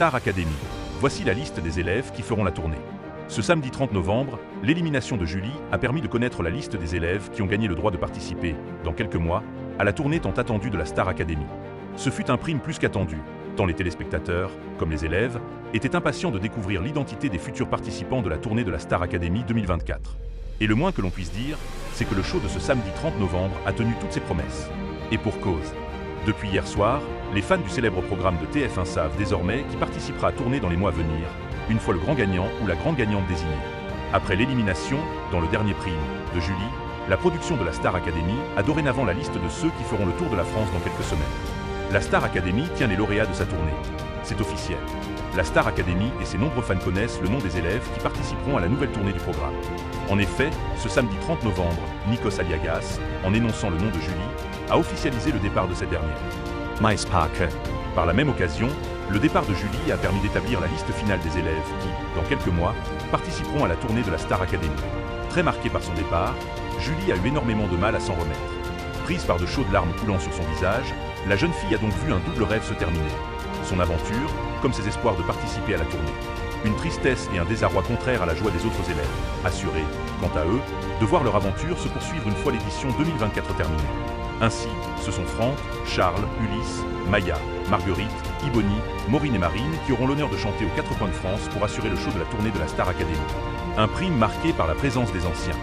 Star Academy. Voici la liste des élèves qui feront la tournée. Ce samedi 30 novembre, l'élimination de Julie a permis de connaître la liste des élèves qui ont gagné le droit de participer, dans quelques mois, à la tournée tant attendue de la Star Academy. Ce fut un prime plus qu'attendu, tant les téléspectateurs, comme les élèves, étaient impatients de découvrir l'identité des futurs participants de la tournée de la Star Academy 2024. Et le moins que l'on puisse dire, c'est que le show de ce samedi 30 novembre a tenu toutes ses promesses. Et pour cause. Depuis hier soir, les fans du célèbre programme de TF1 savent désormais qui participera à tourner dans les mois à venir, une fois le grand gagnant ou la grande gagnante désignée. Après l'élimination, dans le dernier prime, de Julie, la production de la Star Academy a dorénavant la liste de ceux qui feront le tour de la France dans quelques semaines. La Star Academy tient les lauréats de sa tournée. C'est officiel. La Star Academy et ses nombreux fans connaissent le nom des élèves qui participeront à la nouvelle tournée du programme. En effet, ce samedi 30 novembre, Nikos Aliagas, en énonçant le nom de Julie, a officialisé le départ de cette dernière. Miss Parker. Par la même occasion, le départ de Julie a permis d'établir la liste finale des élèves qui, dans quelques mois, participeront à la tournée de la Star Academy. Très marquée par son départ, Julie a eu énormément de mal à s'en remettre. Prise par de chaudes larmes coulant sur son visage, la jeune fille a donc vu un double rêve se terminer. Son aventure, comme ses espoirs de participer à la tournée. Une tristesse et un désarroi contraires à la joie des autres élèves, assurés, quant à eux, de voir leur aventure se poursuivre une fois l'édition 2024 terminée. Ainsi, ce sont Franck, Charles, Ulysse, Maya, Marguerite, Iboni, Maureen et Marine qui auront l'honneur de chanter aux 4 coins de France pour assurer le show de la tournée de la Star Academy. Un prime marqué par la présence des anciens.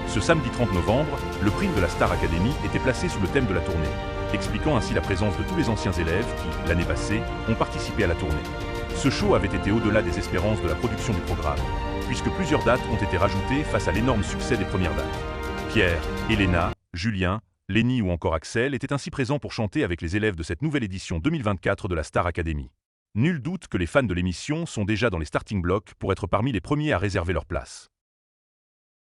Ce samedi 30 novembre, le prime de la Star Academy était placé sous le thème de la tournée, expliquant ainsi la présence de tous les anciens élèves qui, l'année passée, ont participé à la tournée. Ce show avait été au-delà des espérances de la production du programme, puisque plusieurs dates ont été rajoutées face à l'énorme succès des premières dates. Pierre, Elena, Julien, Lénie ou encore Axel étaient ainsi présents pour chanter avec les élèves de cette nouvelle édition 2024 de la Star Academy. Nul doute que les fans de l'émission sont déjà dans les starting blocks pour être parmi les premiers à réserver leur place.